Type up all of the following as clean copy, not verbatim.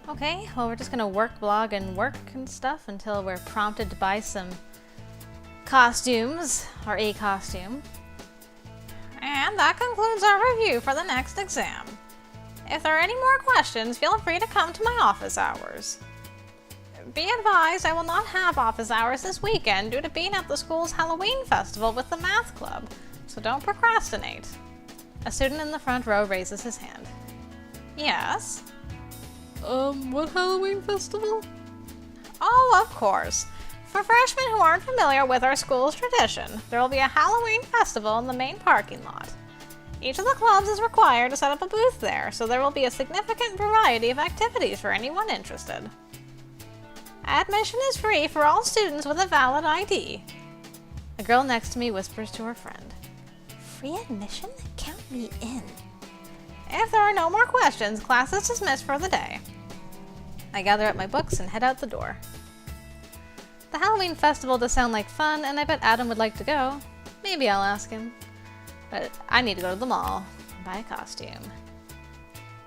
Okay, well we're just gonna work, blog, and work and stuff until we're prompted to buy some costumes, or a costume. And that concludes our review for the next exam. If there are any more questions, feel free to come to my office hours. Be advised, I will not have office hours this weekend due to being at the school's Halloween festival with the math club, so don't procrastinate. A student in the front row raises his hand. Yes? What Halloween festival? Oh, of course. For freshmen who aren't familiar with our school's tradition, there will be a Halloween festival in the main parking lot. Each of the clubs is required to set up a booth there, so there will be a significant variety of activities for anyone interested. Admission is free for all students with a valid ID. A girl next to me whispers to her friend. Free admission? Count me in. If there are no more questions, class is dismissed for the day. I gather up my books and head out the door. The Halloween festival does sound like fun, and I bet Adam would like to go. Maybe I'll ask him. But I need to go to the mall and buy a costume.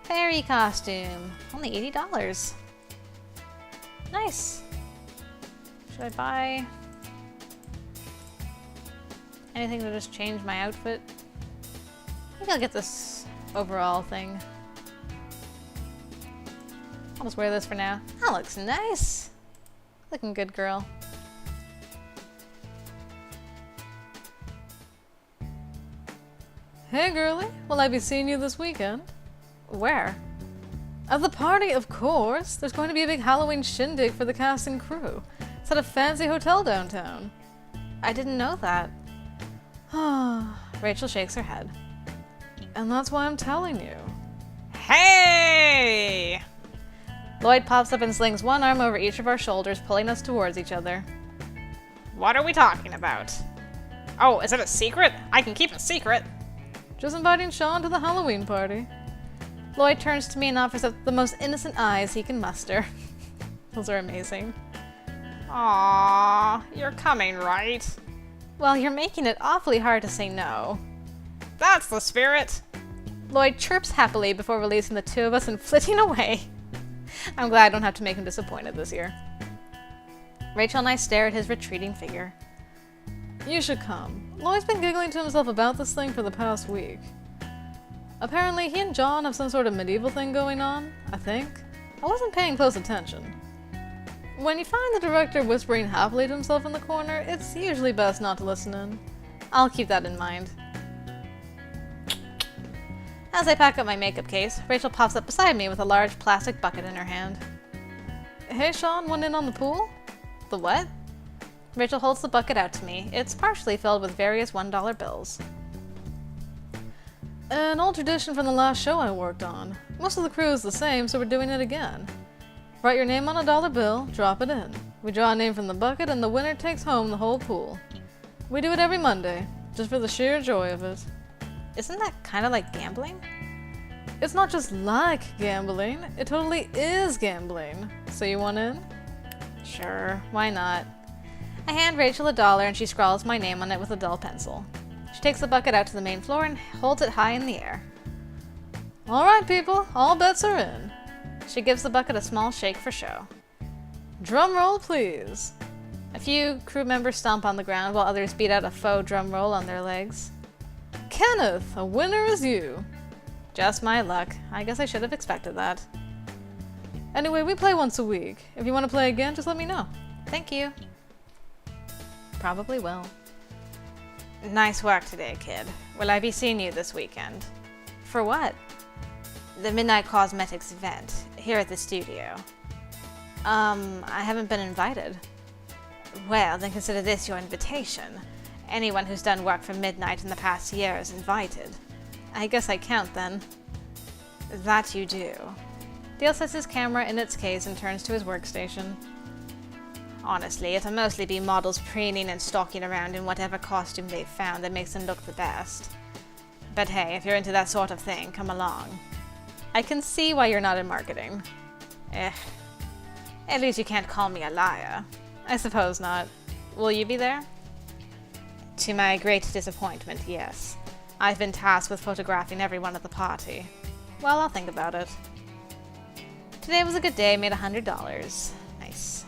Fairy costume. Only $80. Nice. Should I buy anything to just change my outfit? Maybe I'll get this overall thing. I'll just wear this for now. That looks nice. Looking good, girl. Hey girlie, will I be seeing you this weekend? Where? At the party, of course. There's going to be a big Halloween shindig for the cast and crew. It's at a fancy hotel downtown. I didn't know that. Rachel shakes her head. And that's why I'm telling you. Hey! Lloyd pops up and slings one arm over each of our shoulders, pulling us towards each other. What are we talking about? Oh, is it a secret? I can keep it secret. Just inviting Sean to the Halloween party. Lloyd turns to me and offers up the most innocent eyes he can muster. Those are amazing. Aww, you're coming, right? Well, you're making it awfully hard to say no. That's the spirit! Lloyd chirps happily before releasing the two of us and flitting away. I'm glad I don't have to make him disappointed this year. Rachel and I stare at his retreating figure. You should come. Lloyd's been giggling to himself about this thing for the past week. Apparently, he and John have some sort of medieval thing going on, I think. I wasn't paying close attention. When you find the director whispering happily to himself in the corner, it's usually best not to listen in. I'll keep that in mind. As I pack up my makeup case, Rachel pops up beside me with a large plastic bucket in her hand. Hey Sean, want in on the pool? The what? Rachel holds the bucket out to me. It's partially filled with various $1 bills. An old tradition from the last show I worked on. Most of the crew is the same, so we're doing it again. Write your name on a dollar bill, drop it in. We draw a name from the bucket, and the winner takes home the whole pool. We do it every Monday, just for the sheer joy of it. Isn't that kind of like gambling? It's not just like gambling, it totally is gambling. So you want in? Sure, why not? I hand Rachel $1 and she scrawls my name on it with a dull pencil. She takes the bucket out to the main floor and holds it high in the air. Alright people, all bets are in. She gives the bucket a small shake for show. Drum roll, please. A few crew members stomp on the ground while others beat out a faux drum roll on their legs. Kenneth, a winner is you. Just my luck. I guess I should have expected that. Anyway, we play once a week. If you want to play again, just let me know. Thank you. Probably will. Nice work today, kid. Will I be seeing you this weekend? For what? The Midnight Cosmetics event, here at the studio. I haven't been invited. Well, then consider this your invitation. Anyone who's done work for Midnight in the past year is invited. I guess I count, then. That you do. Dale sets his camera in its case and turns to his workstation. Honestly, it'll mostly be models preening and stalking around in whatever costume they've found that makes them look the best. But hey, if you're into that sort of thing, come along. I can see why you're not in marketing. At least you can't call me a liar. I suppose not. Will you be there? To my great disappointment, yes. I've been tasked with photographing everyone at the party. Well, I'll think about it. Today was a good day, made $100. Nice.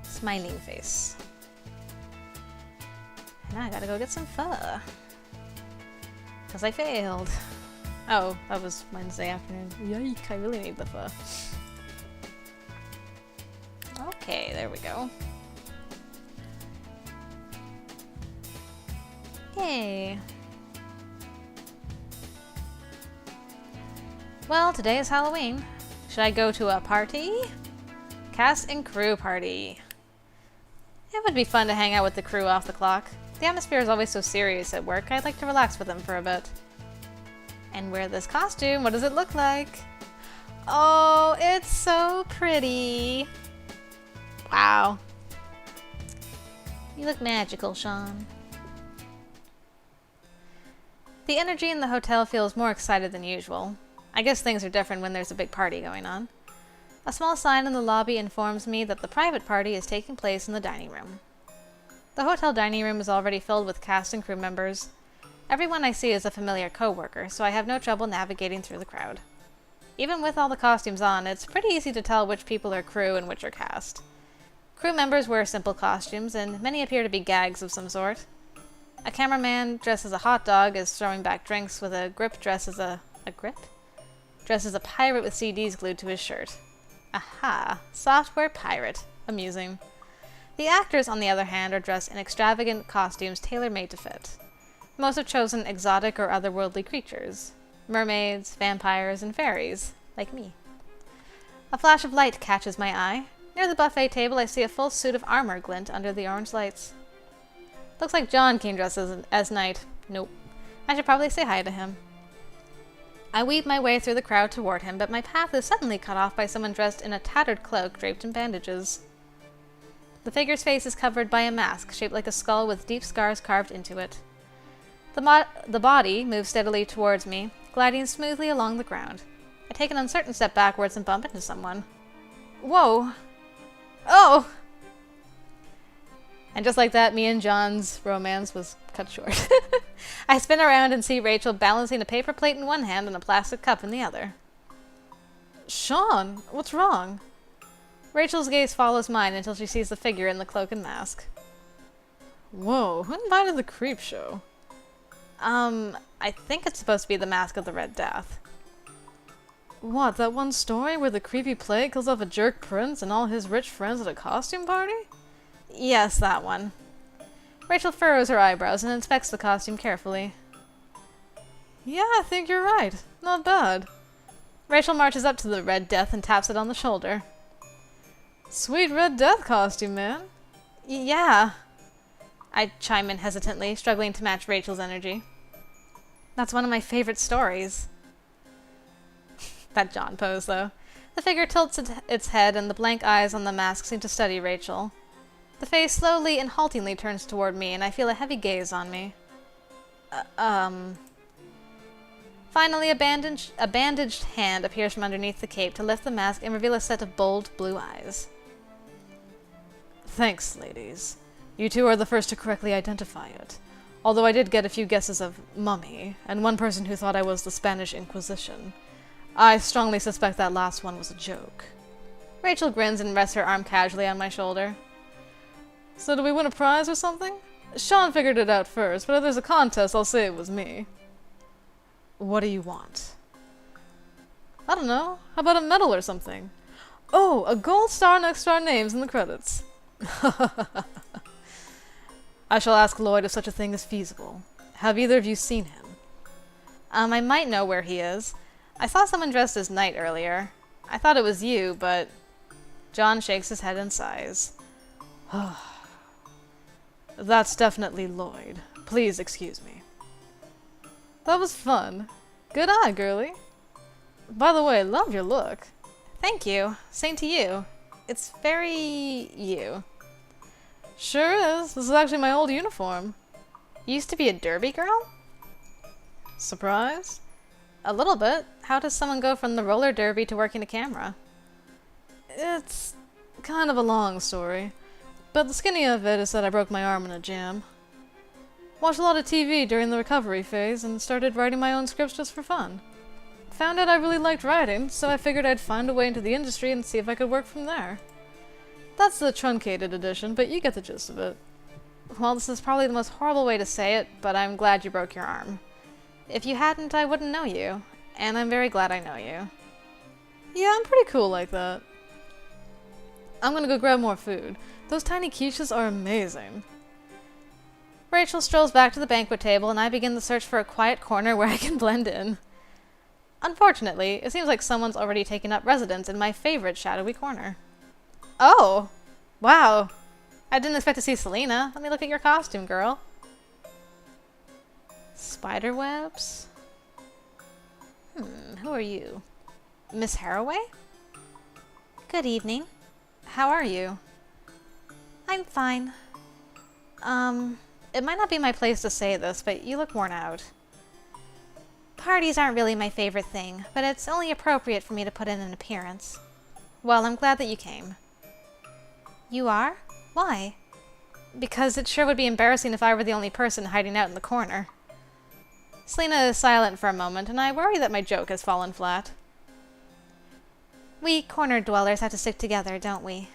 Smiling face. Now I gotta go get some pho. Because I failed. Oh, that was Wednesday afternoon. Yike, I really need the pho. Okay, there we go. Yay. Well, today is Halloween. Should I go to a party? Cast and crew party. It would be fun to hang out with the crew off the clock. The atmosphere is always so serious at work, I'd like to relax with them for a bit. And wear this costume, what does it look like? Oh, it's so pretty. Wow. You look magical, Sean. The energy in the hotel feels more excited than usual. I guess things are different when there's a big party going on. A small sign in the lobby informs me that the private party is taking place in the dining room. The hotel dining room is already filled with cast and crew members. Everyone I see is a familiar co-worker, so I have no trouble navigating through the crowd. Even with all the costumes on, it's pretty easy to tell which people are crew and which are cast. Crew members wear simple costumes, and many appear to be gags of some sort. A cameraman dressed as a hot dog is throwing back drinks with a grip dressed as a grip? Dressed as a pirate with CDs glued to his shirt. Aha, software pirate. Amusing. The actors, on the other hand, are dressed in extravagant costumes tailor-made to fit. Most have chosen exotic or otherworldly creatures. Mermaids, vampires, and fairies, like me. A flash of light catches my eye. Near the buffet table, I see a full suit of armor glint under the orange lights. Looks like John came dressed as Knight. Nope. I should probably say hi to him. I weave my way through the crowd toward him, but my path is suddenly cut off by someone dressed in a tattered cloak draped in bandages. The figure's face is covered by a mask shaped like a skull with deep scars carved into it. The body moves steadily towards me, gliding smoothly along the ground. I take an uncertain step backwards and bump into someone. Whoa! Oh! And just like that, me and John's romance was cut short. I spin around and see Rachel balancing a paper plate in one hand and a plastic cup in the other. Sean, what's wrong? Rachel's gaze follows mine until she sees the figure in the cloak and mask. Whoa, who invited the creep show? I think it's supposed to be the Mask of the Red Death. What, that one story where the creepy plague kills off a jerk prince and all his rich friends at a costume party? Yes, that one. Rachel furrows her eyebrows and inspects the costume carefully. Yeah, I think you're right. Not bad. Rachel marches up to the Red Death and taps it on the shoulder. Sweet Red Death costume, man. Yeah. I chime in hesitantly, struggling to match Rachel's energy. That's one of my favorite stories. That John pose, though. The figure tilts its head, and the blank eyes on the mask seem to study Rachel. The face slowly and haltingly turns toward me, and I feel a heavy gaze on me. Finally, a bandaged hand appears from underneath the cape to lift the mask and reveal a set of bold blue eyes. Thanks, ladies. You two are the first to correctly identify it. Although I did get a few guesses of mummy, and one person who thought I was the Spanish Inquisition. I strongly suspect that last one was a joke. Rachel grins and rests her arm casually on my shoulder. So do we win a prize or something? Sean figured it out first, but if there's a contest, I'll say it was me. What do you want? I don't know. How about a medal or something? Oh, a gold star next to our names in the credits. I shall ask Lloyd if such a thing is feasible. Have either of you seen him? I might know where he is. I saw someone dressed as Knight earlier. I thought it was you, but... John shakes his head and sighs. That's definitely Lloyd. Please excuse me. That was fun. Good eye, girlie. By the way, love your look. Thank you. Same to you. It's very... you. Sure is. This is actually my old uniform. You used to be a derby girl? Surprised? A little bit. How does someone go from the roller derby to working a camera? It's kind of a long story. But the skinny of it is that I broke my arm in a jam. Watched a lot of TV during the recovery phase and started writing my own scripts just for fun. found out I really liked writing, so I figured I'd find a way into the industry and see if I could work from there. That's the truncated edition, but you get the gist of it. Well, this is probably the most horrible way to say it, but I'm glad you broke your arm. If you hadn't, I wouldn't know you, and I'm very glad I know you. Yeah, I'm pretty cool like that. I'm gonna go grab more food. Those tiny quiches are amazing. Rachel strolls back to the banquet table, and I begin the search for a quiet corner where I can blend in. Unfortunately, it seems like someone's already taken up residence in my favorite shadowy corner. Oh! Wow! I didn't expect to see Selena. Let me look at your costume, girl. Spider webs? Who are you? Miss Haraway? Good evening. How are you? I'm fine. It might not be my place to say this, but you look worn out. Parties aren't really my favorite thing, but it's only appropriate for me to put in an appearance. Well, I'm glad that you came. You are? Why? Because it sure would be embarrassing if I were the only person hiding out in the corner. Selena is silent for a moment, and I worry that my joke has fallen flat. We corner dwellers have to stick together, don't we?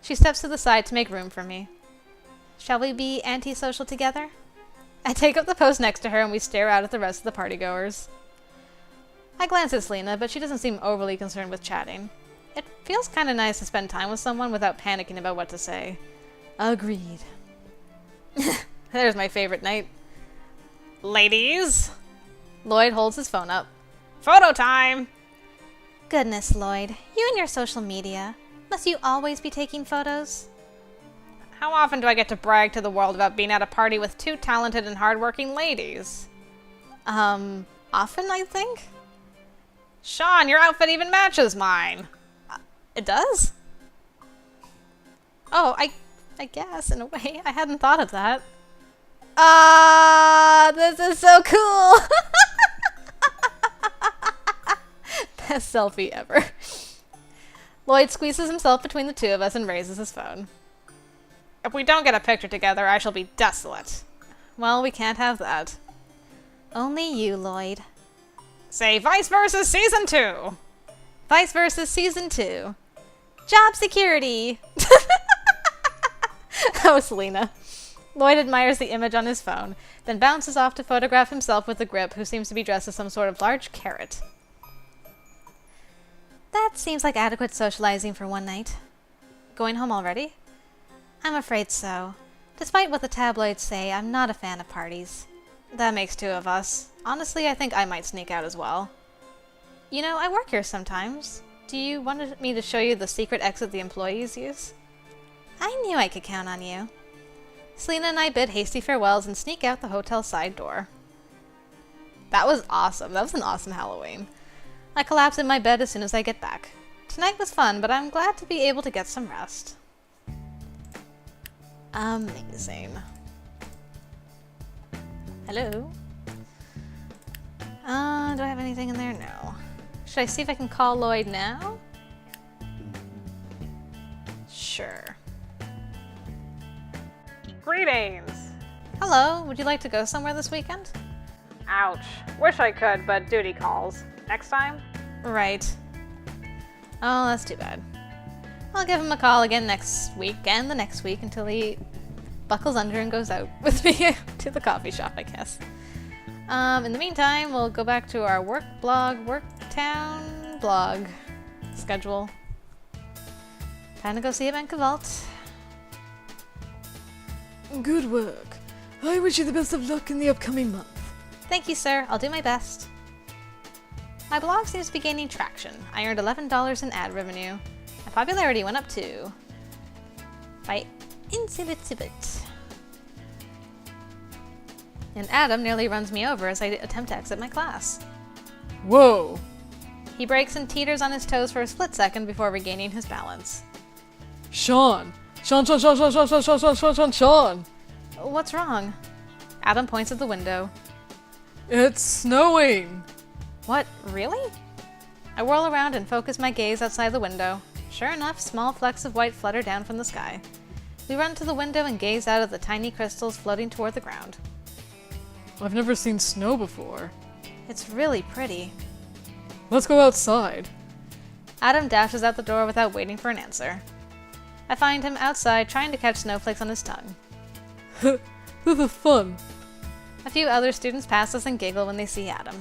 She steps to the side to make room for me. Shall we be antisocial together? I take up the post next to her and we stare out at the rest of the partygoers. I glance at Selena, but she doesn't seem overly concerned with chatting. It feels kind of nice to spend time with someone without panicking about what to say. Agreed. There's my favorite night. Ladies! Lloyd holds his phone up. Photo time! Goodness, Lloyd. You and your social media. Must you always be taking photos? How often do I get to brag to the world about being at a party with two talented and hardworking ladies? Often, I think? Sian, your outfit even matches mine. It does? Oh, I guess, in a way. I hadn't thought of that. This is so cool! Best selfie ever. Lloyd squeezes himself between the two of us and raises his phone. If we don't get a picture together, I shall be desolate. Well, we can't have that. Only you, Lloyd. Say Vice Versa Season 2! Vice Versa Season 2. Job security! Oh, Selena. Lloyd admires the image on his phone, then bounces off to photograph himself with the grip, who seems to be dressed as some sort of large carrot. That seems like adequate socializing for one night. Going home already? I'm afraid so. Despite what the tabloids say, I'm not a fan of parties. That makes two of us. Honestly, I think I might sneak out as well. You know, I work here sometimes. Do you want me to show you the secret exit the employees use? I knew I could count on you. Selena and I bid hasty farewells and sneak out the hotel side door. That was awesome. That was an awesome Halloween. I collapse in my bed as soon as I get back. Tonight was fun, but I'm glad to be able to get some rest. Amazing. Hello? Do I have anything in there? No. Should I see if I can call Lloyd now? Sure. Greetings! Hello, would you like to go somewhere this weekend? Ouch. Wish I could, but duty calls. Next time? Right. Oh, that's too bad. I'll give him a call again next week and the next week until he buckles under and goes out with me to the coffee shop, I guess. In the meantime, we'll go back to our work town blog schedule. Time to go see Bank of Vault. Good work. I wish you the best of luck in the upcoming month. Thank you, sir. I'll do my best. My blog seems to be gaining traction. I earned $11 in ad revenue. My popularity went up too. By insibit. And Adam nearly runs me over as I attempt to exit my class. Whoa! He breaks and teeters on his toes for a split second before regaining his balance. Sian! Sian! What's wrong? Adam points at the window. It's snowing! What, really? I whirl around and focus my gaze outside the window. Sure enough, small flecks of white flutter down from the sky. We run to the window and gaze out at the tiny crystals floating toward the ground. I've never seen snow before. It's really pretty. Let's go outside. Adam dashes out the door without waiting for an answer. I find him outside trying to catch snowflakes on his tongue. This is fun. A few other students pass us and giggle when they see Adam.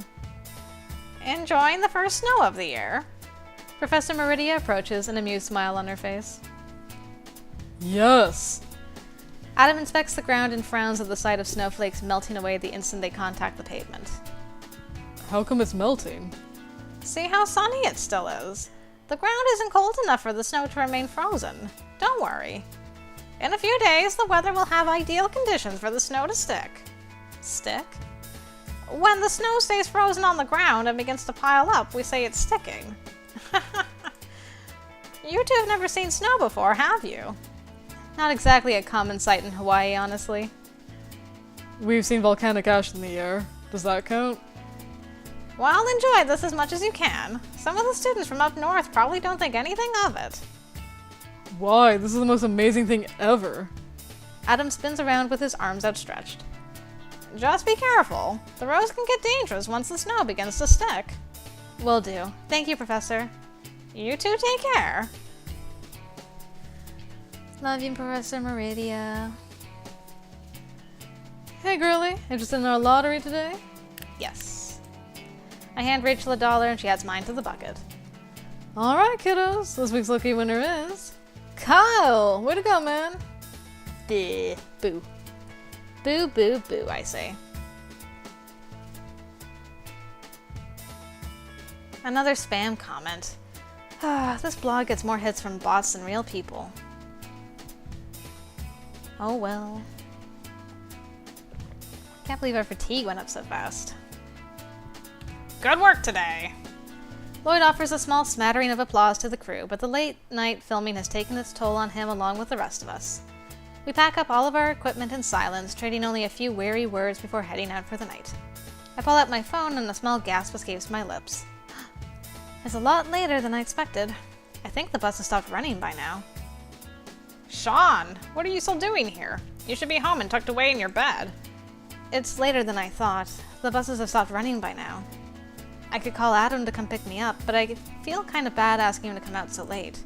Enjoying the first snow of the year? Professor Meridia approaches, an amused smile on her face. Yes. Adam inspects the ground and frowns at the sight of snowflakes melting away the instant they contact the pavement. How come it's melting? See how sunny it still is? The ground isn't cold enough for the snow to remain frozen. Don't worry. In a few days, the weather will have ideal conditions for the snow to stick. Stick? When the snow stays frozen on the ground and begins to pile up, we say it's sticking. You two have never seen snow before, have you? Not exactly a common sight in Hawaii, honestly. We've seen volcanic ash in the air. Does that count? Well, enjoy this as much as you can. Some of the students from up north probably don't think anything of it. Why? This is the most amazing thing ever. Adam spins around with his arms outstretched. Just be careful. The roads can get dangerous once the snow begins to stick. Will do. Thank you, Professor. You two take care. Love you, Professor Meridia. Hey, girlie. Interested in our lottery today? Yes. I hand Rachel $1 and she adds mine to the bucket. Alright, kiddos. This week's lucky winner is... Kyle! Way to go, man. Boo. Boo, boo, boo, I say. Another spam comment. This blog gets more hits from bots than real people. Oh well. Can't believe our fatigue went up so fast. Good work today! Lloyd offers a small smattering of applause to the crew, but the late night filming has taken its toll on him along with the rest of us. We pack up all of our equipment in silence, trading only a few wary words before heading out for the night. I pull out my phone and a small gasp escapes my lips. It's a lot later than I expected. I think the bus has stopped running by now. Sean, what are you still doing here? You should be home and tucked away in your bed. It's later than I thought. The buses have stopped running by now. I could call Adam to come pick me up, but I feel kind of bad asking him to come out so late.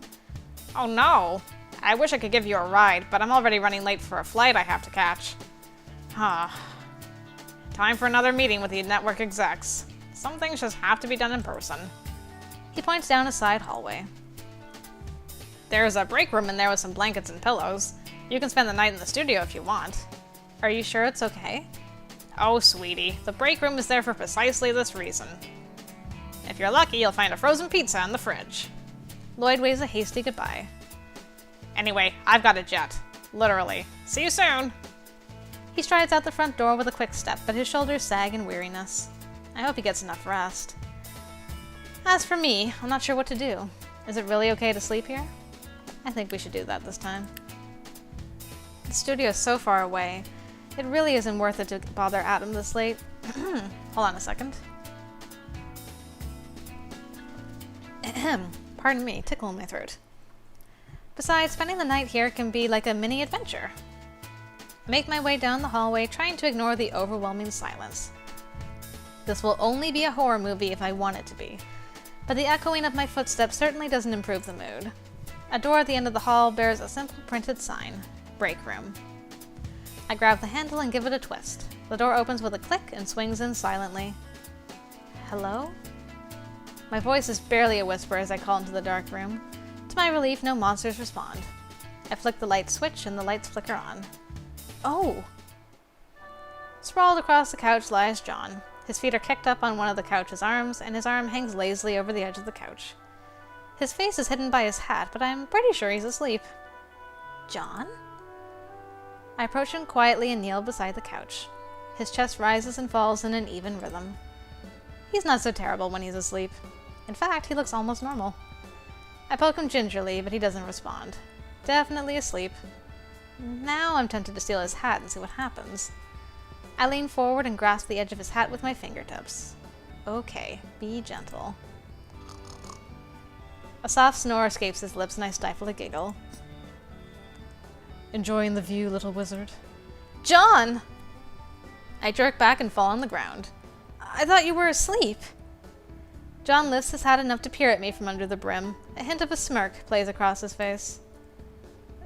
Oh no! I wish I could give you a ride, but I'm already running late for a flight I have to catch. Time for another meeting with the network execs. Some things just have to be done in person. He points down a side hallway. There's a break room in there with some blankets and pillows. You can spend the night in the studio if you want. Are you sure it's okay? Oh, sweetie, the break room is there for precisely this reason. If you're lucky, you'll find a frozen pizza in the fridge. Lloyd waves a hasty goodbye. Anyway, I've got a jet. Literally. See you soon! He strides out the front door with a quick step, but his shoulders sag in weariness. I hope he gets enough rest. As for me, I'm not sure what to do. Is it really okay to sleep here? I think we should do that this time. The studio is so far away. It really isn't worth it to bother Adam this late. Hold on a second. Pardon me, tickle in my throat. Besides, spending the night here can be like a mini adventure. I make my way down the hallway, trying to ignore the overwhelming silence. This will only be a horror movie if I want it to be, but the echoing of my footsteps certainly doesn't improve the mood. A door at the end of the hall bears a simple printed sign, Break Room. I grab the handle and give it a twist. The door opens with a click and swings in silently. Hello? My voice is barely a whisper as I call into the dark room. To my relief, no monsters respond. I flick the light switch and the lights flicker on. Oh! Sprawled across the couch lies John. His feet are kicked up on one of the couch's arms, and his arm hangs lazily over the edge of the couch. His face is hidden by his hat, but I'm pretty sure he's asleep. John? I approach him quietly and kneel beside the couch. His chest rises and falls in an even rhythm. He's not so terrible when he's asleep. In fact, he looks almost normal. I poke him gingerly, but he doesn't respond. Definitely asleep. Now I'm tempted to steal his hat and see what happens. I lean forward and grasp the edge of his hat with my fingertips. Okay, be gentle. A soft snore escapes his lips and I stifle a giggle. Enjoying the view, little wizard? John! I jerk back and fall on the ground. I thought you were asleep. John lifts his hat enough to peer at me from under the brim. A hint of a smirk plays across his face.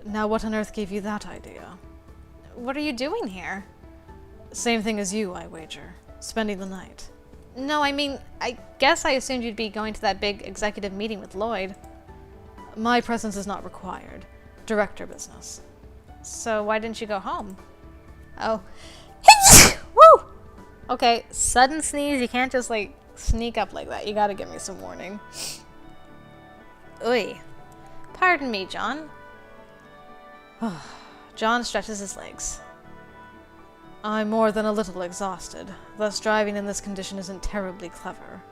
Now what on earth gave you that idea? What are you doing here? Same thing as you, I wager. Spending the night. No, I mean, I guess I assumed you'd be going to that big executive meeting with Lloyd. My presence is not required. Director business. So why didn't you go home? Oh. Woo! Okay, sudden sneeze, you can't just, like, sneak up like that. You gotta give me some warning. Oy. Pardon me, John. John stretches his legs. I'm more than a little exhausted, thus driving in this condition isn't terribly clever.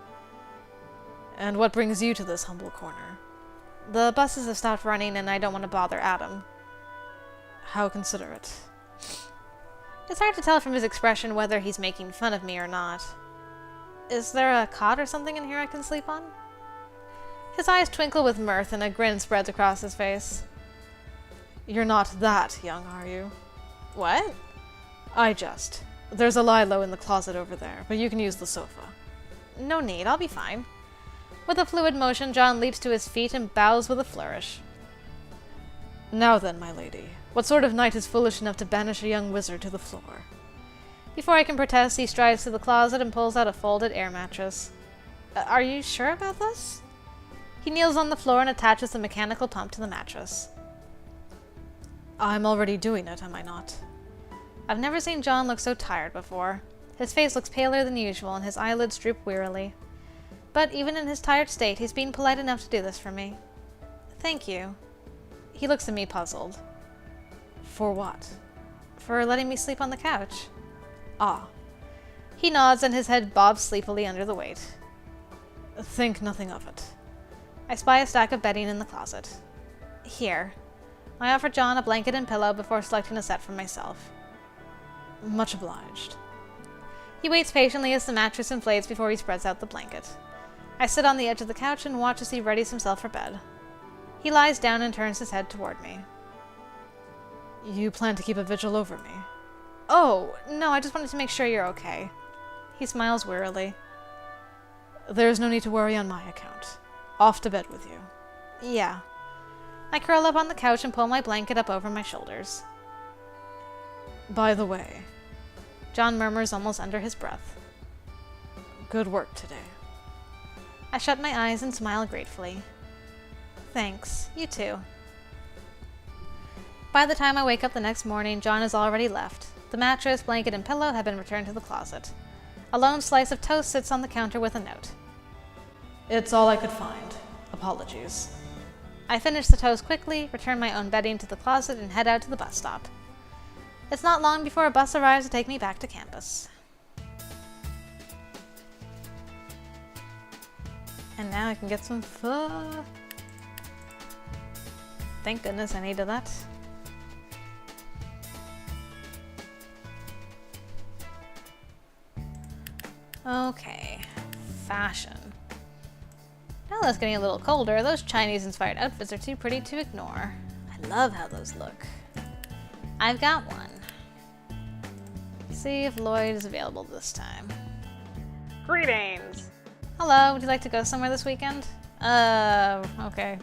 And what brings you to this humble corner? The buses have stopped running and I don't want to bother Adam. How considerate. It's hard to tell from his expression whether he's making fun of me or not. Is there a cot or something in here I can sleep on? His eyes twinkle with mirth and a grin spreads across his face. You're not that young, are you? What? I jest. There's a Lilo in the closet over there, but you can use the sofa. No need, I'll be fine. With a fluid motion, John leaps to his feet and bows with a flourish. Now then, my lady, what sort of knight is foolish enough to banish a young wizard to the floor? Before I can protest, he strides to the closet and pulls out a folded air mattress. Are you sure about this? He kneels on the floor and attaches the mechanical pump to the mattress. I'm already doing it, am I not? I've never seen John look so tired before. His face looks paler than usual and his eyelids droop wearily. But even in his tired state, he's been polite enough to do this for me. Thank you. He looks at me puzzled. For what? For letting me sleep on the couch. Ah. He nods and his head bobs sleepily under the weight. Think nothing of it. I spy a stack of bedding in the closet. Here. I offer John a blanket and pillow before selecting a set for myself. Much obliged. He waits patiently as the mattress inflates before he spreads out the blanket. I sit on the edge of the couch and watch as he readies himself for bed. He lies down and turns his head toward me. You plan to keep a vigil over me? Oh, no, I just wanted to make sure you're okay. He smiles wearily. There's no need to worry on my account. Off to bed with you. Yeah. I curl up on the couch and pull my blanket up over my shoulders. By the way, John murmurs almost under his breath. Good work today. I shut my eyes and smile gratefully. Thanks. You too. By the time I wake up the next morning, John has already left. The mattress, blanket, and pillow have been returned to the closet. A lone slice of toast sits on the counter with a note. It's all I could find. Apologies. I finish the toast quickly, return my own bedding to the closet, and head out to the bus stop. It's not long before a bus arrives to take me back to campus. And now I can get some pho. Thank goodness I needed that. Okay, fashion. Now that it's getting a little colder, those Chinese-inspired outfits are too pretty to ignore. I love how those look. I've got one. See if Lloyd is available this time. Greetings! Hello, would you like to go somewhere this weekend? Okay.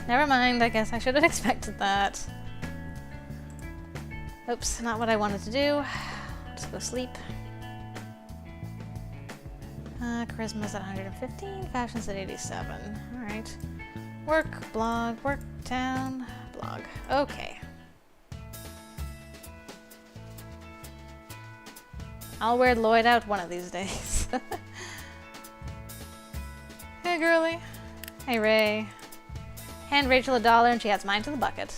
Never mind, I guess I should have expected that. Oops, not what I wanted to do. Just go sleep. Charisma's at 115, fashion's at 87. Alright. Work, blog, work, town, blog. Okay. I'll wear Lloyd out one of these days. Hey, girlie. Hey, Ray. Hand Rachel $1 and she adds mine to the bucket.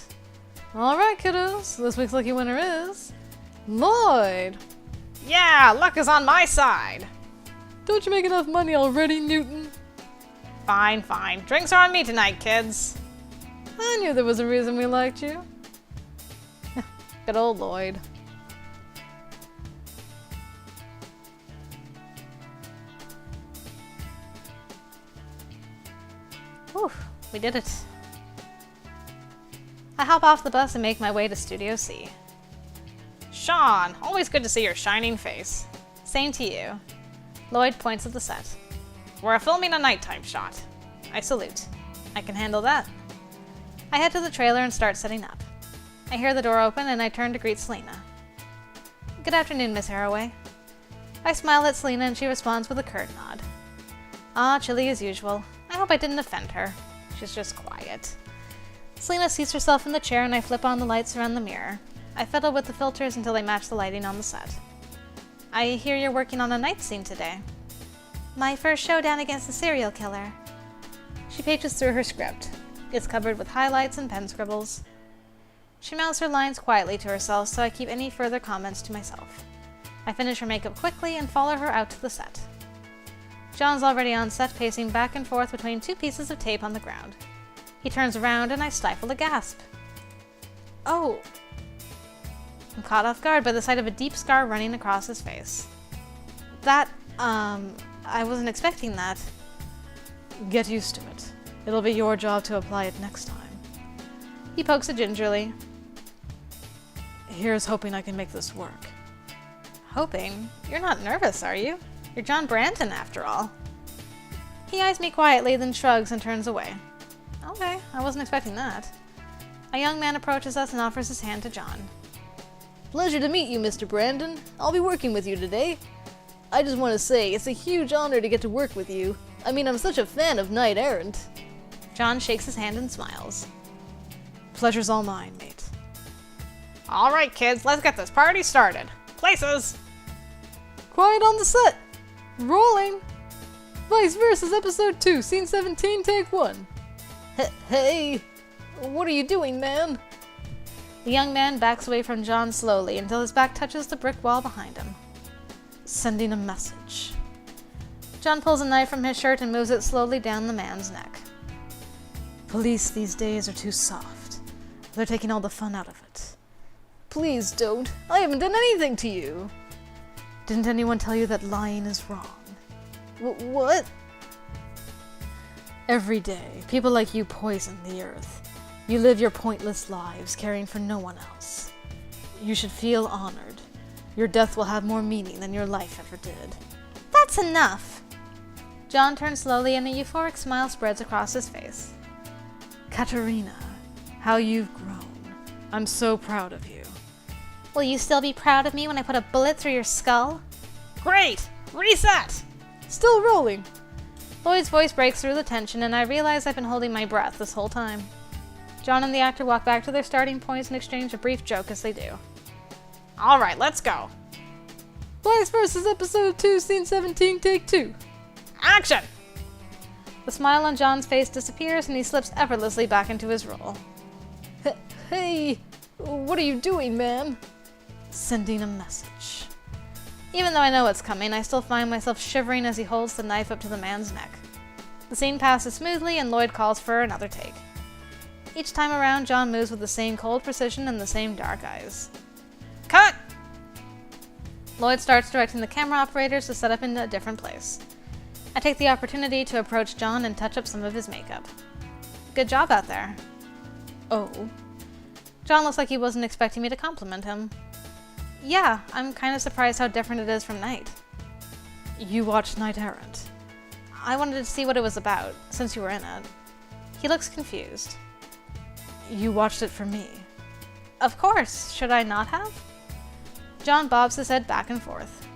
Alright, kiddos. This week's lucky winner is... Lloyd! Yeah, luck is on my side! Don't you make enough money already, Newton? Fine, fine. Drinks are on me tonight, kids. I knew there was a reason we liked you. Good old Lloyd. Whew, we did it. I hop off the bus and make my way to Studio C. Sean, always good to see your shining face. Same to you. Lloyd points at the set. we're filming a nighttime shot. I salute. I can handle that. I head to the trailer and start setting up. I hear the door open and I turn to greet Selena. Good afternoon, Miss Haraway. I smile at Selena and she responds with a curt nod. Ah, chilly as usual. I hope I didn't offend her. She's just quiet. Selena seats herself in the chair and I flip on the lights around the mirror. I fiddle with the filters until they match the lighting on the set. I hear you're working on a night scene today. My first showdown against the serial killer. She pages through her script. It's covered with highlights and pen scribbles. She mouths her lines quietly to herself, so I keep any further comments to myself. I finish her makeup quickly and follow her out to the set. John's already on set, pacing back and forth between two pieces of tape on the ground. He turns around and I stifle a gasp. Oh! I'm caught off guard by the sight of a deep scar running across his face. I wasn't expecting that. Get used to it. It'll be your job to apply it next time. He pokes it gingerly. Here's hoping I can make this work. Hoping? You're not nervous, are you? You're John Brandon, after all. He eyes me quietly, then shrugs and turns away. Okay, I wasn't expecting that. A young man approaches us and offers his hand to John. Pleasure to meet you, Mr. Brandon. I'll be working with you today. I just want to say, it's a huge honor to get to work with you. I mean, I'm such a fan of Knight Errant. John shakes his hand and smiles. Pleasure's all mine, mate. All right, kids, let's get this party started. Places! Quiet on the set. Rolling. Vice Versa's episode 2, scene 17, take 1. Hey, what are you doing, man? The young man backs away from John slowly until his back touches the brick wall behind him. Sending a message. John pulls a knife from his shirt and moves it slowly down the man's neck. Police these days are too soft. They're taking all the fun out of it. Please don't. I haven't done anything to you. Didn't anyone tell you that lying is wrong? What? Every day, people like you poison the earth. You live your pointless lives, caring for no one else. You should feel honored. Your death will have more meaning than your life ever did. That's enough! John turns slowly and a euphoric smile spreads across his face. Katerina, how you've grown. I'm so proud of you. Will you still be proud of me when I put a bullet through your skull? Great! Reset! Still rolling. Lloyd's voice breaks through the tension and I realize I've been holding my breath this whole time. John and the actor walk back to their starting points and exchange a brief joke as they do. All right, let's go. Vice Versa's episode 2, scene 17, take 2. Action! The smile on John's face disappears and he slips effortlessly back into his role. Hey, what are you doing, man? Sending a message. Even though I know what's coming, I still find myself shivering as he holds the knife up to the man's neck. The scene passes smoothly and Lloyd calls for another take. Each time around, John moves with the same cold precision and the same dark eyes. Cut! Lloyd starts directing the camera operators to set up in a different place. I take the opportunity to approach John and touch up some of his makeup. Good job out there. Oh. John looks like he wasn't expecting me to compliment him. Yeah, I'm kind of surprised how different it is from Night. You watched Knight Errant. I wanted to see what it was about, since you were in it. He looks confused. You watched it for me. Of course, should I not have? John bobs his head back and forth.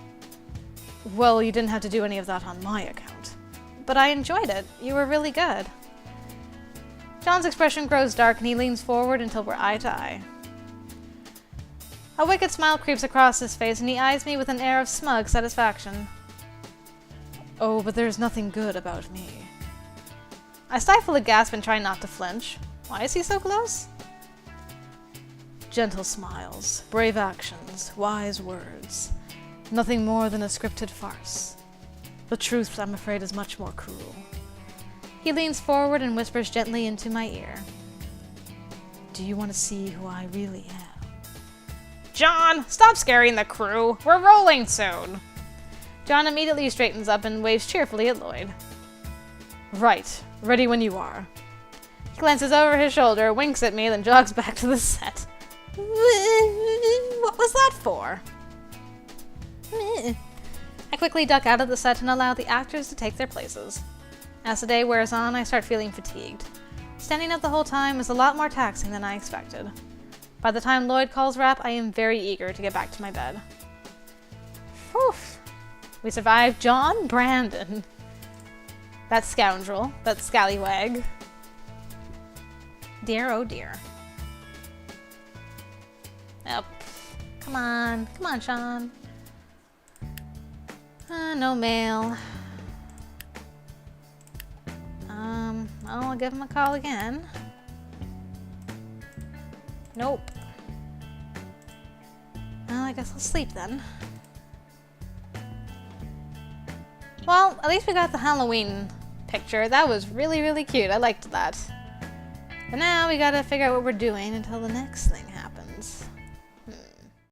Well, you didn't have to do any of that on my account. But I enjoyed it. You were really good. John's expression grows dark and he leans forward until we're eye to eye. A wicked smile creeps across his face and he eyes me with an air of smug satisfaction. Oh, but there's nothing good about me. I stifle a gasp and try not to flinch. Why is he so close? Gentle smiles, brave actions, wise words. Nothing more than a scripted farce. The truth, I'm afraid, is much more cruel. He leans forward and whispers gently into my ear. Do you want to see who I really am? John, stop scaring the crew. We're rolling soon. John immediately straightens up and waves cheerfully at Lloyd. Right. Ready when you are. He glances over his shoulder, winks at me, then jogs back to the set. What was that for? I quickly duck out of the set and allow the actors to take their places. As the day wears on, I start feeling fatigued. Standing up the whole time is a lot more taxing than I expected. By the time Lloyd calls wrap, I am very eager to get back to my bed. Whew. We survived John Brandon. That scoundrel, that scallywag. Dear, oh dear. Oh, come on, Sean. No mail. I'll give him a call again. Nope. Well, I guess I'll sleep then. Well, at least we got the Halloween picture. That was really, really cute. I liked that. But now we gotta figure out what we're doing until the next thing